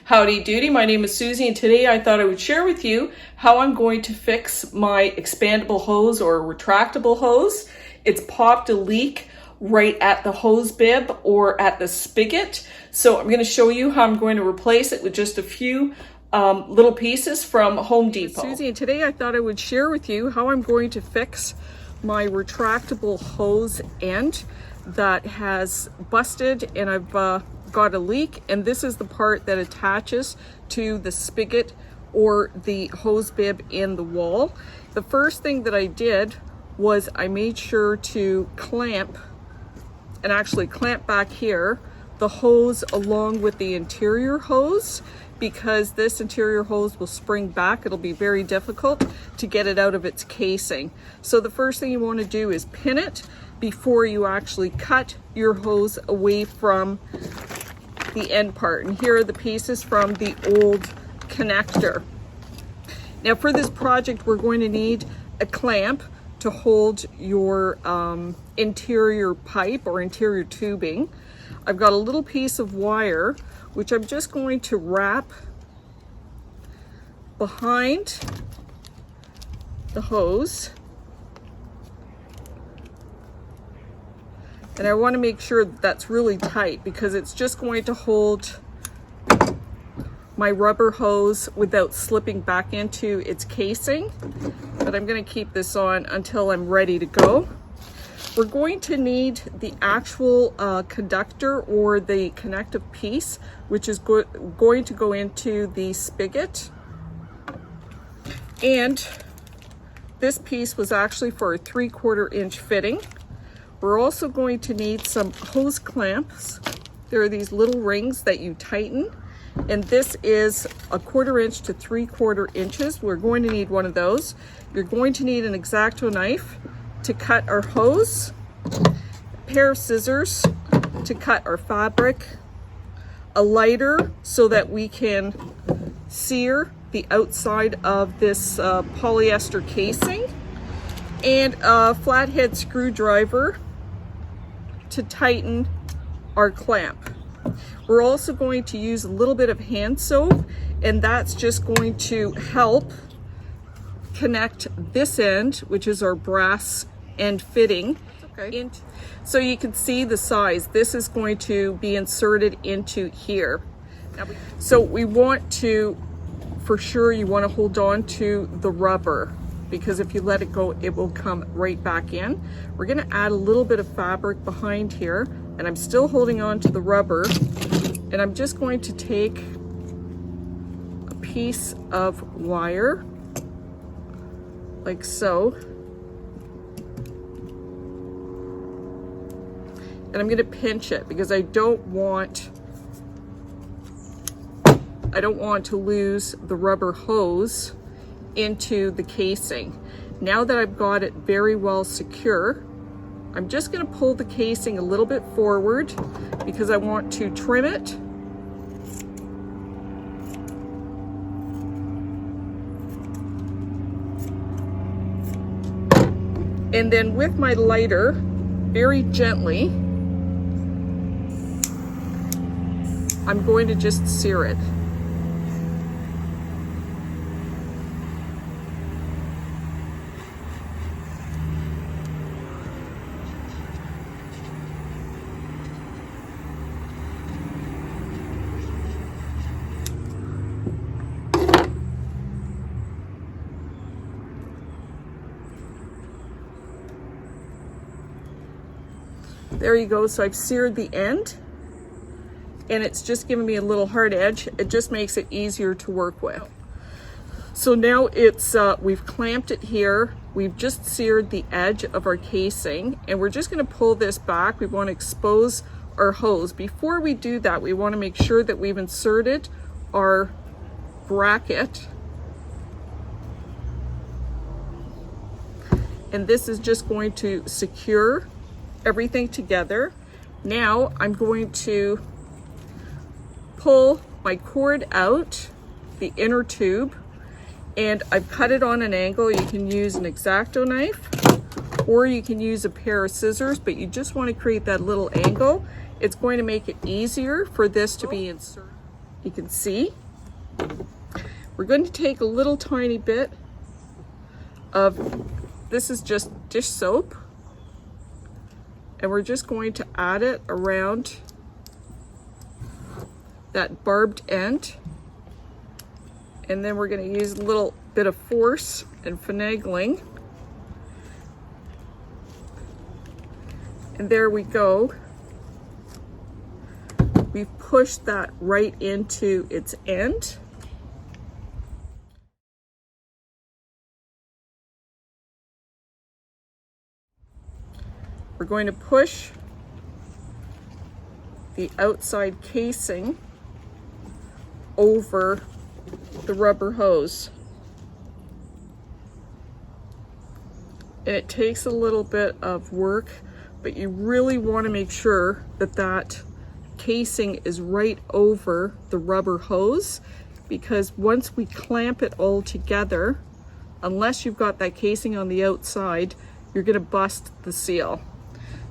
Howdy doody, my name is Susie and today I thought I would share with you how I'm going to fix my expandable hose or retractable hose. It's popped a leak right at the hose bib or at the spigot. So I'm going to show you how I'm going to replace it with just a few little pieces from Home Depot. Susie, and today I thought I would share with you how I'm going to fix my retractable hose end that has busted and I've got a leak, and this is the part that attaches to the spigot or the hose bib in the wall. The first thing that I did was I made sure to clamp and actually clamp back here the hose along with the interior hose, because this interior hose will spring back. It'll be very difficult to get it out of its casing. So the first thing you want to do is pin it before you actually cut your hose away from the end part. And here are the pieces from the old connector. Now for this project, we're going to need a clamp to hold your interior pipe or interior tubing. I've got a little piece of wire, which I'm just going to wrap behind the hose. And I want to make sure that that's really tight, because it's just going to hold my rubber hose without slipping back into its casing. But I'm going to keep this on until I'm ready to go. We're going to need the actual conductor or the connective piece, which is going to go into the spigot. And this piece was actually for a 3/4 inch fitting. We're also going to need some hose clamps. There are these little rings that you tighten, and this is a 1/4 inch to 3/4 inches. We're going to need one of those. You're going to need an X-Acto knife to cut our hose, a pair of scissors to cut our fabric, a lighter so that we can sear the outside of this polyester casing, and a flathead screwdriver to tighten our clamp. We're also going to use a little bit of hand soap, and that's just going to help connect this end, which is our brass end fitting. Okay. So you can see the size. This is going to be inserted into here. So we want to, for sure, you want to hold on to the rubber, because if you let it go, it will come right back in. We're going to add a little bit of fabric behind here, and I'm still holding on to the rubber, and I'm just going to take a piece of wire like so, and I'm going to pinch it because I don't want to lose the rubber hose into the casing. Now that I've got it very well secure, I'm just going to pull the casing a little bit forward because I want to trim it. And then with my lighter, very gently, I'm going to just sear it. There you go. So I've seared the end, and it's just giving me a little hard edge. It just makes it easier to work with. So now it's we've clamped it here. We've just seared the edge of our casing, and we're just going to pull this back. We want to expose our hose. Before we do that, we want to make sure that we've inserted our bracket. And this is just going to secure everything together. Now I'm going to pull my cord out, the inner tube, and I've cut it on an angle. You can use an X-Acto knife, or you can use a pair of scissors, but you just want to create that little angle. It's going to make it easier for this to be inserted. You can see. We're going to take a little tiny bit of, this is just dish soap, and we're just going to add it around that barbed end. And then we're going to use a little bit of force and finagling. And there we go. We've pushed that right into its end. We're going to push the outside casing over the rubber hose. And it takes a little bit of work, but you really want to make sure that that casing is right over the rubber hose, because once we clamp it all together, unless you've got that casing on the outside, you're going to bust the seal.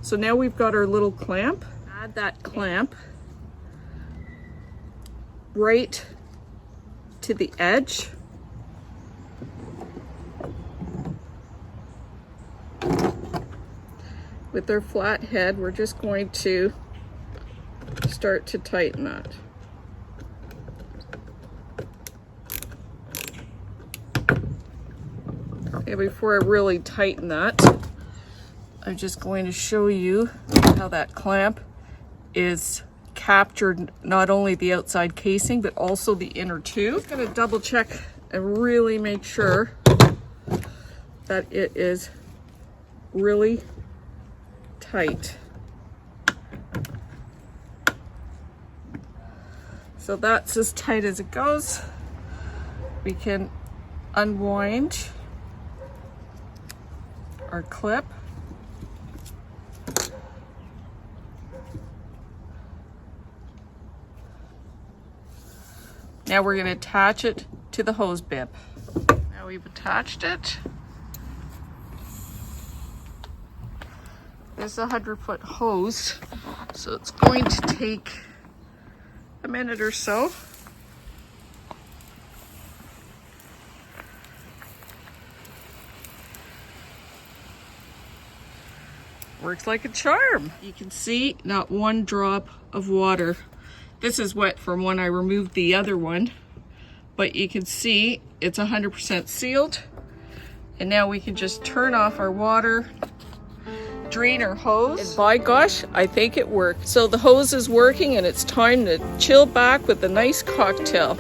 So now we've got our little clamp. Add that clamp right to the edge. With our flat head, we're just going to start to tighten that. Okay, before I really tighten that, I'm just going to show you how that clamp is captured not only the outside casing, but also the inner tube. I'm just going to double check and really make sure that it is really tight. So that's as tight as it goes. We can unwind our clip. Now we're going to attach it to the hose bib. Now we've attached it. This is a 100-foot hose, so it's going to take a minute or so. Works like a charm. You can see not one drop of water. This is wet from when I removed the other one, but you can see it's 100% sealed. And now we can just turn off our water, drain our hose, and by gosh, I think it worked. So the hose is working, and it's time to chill back with a nice cocktail.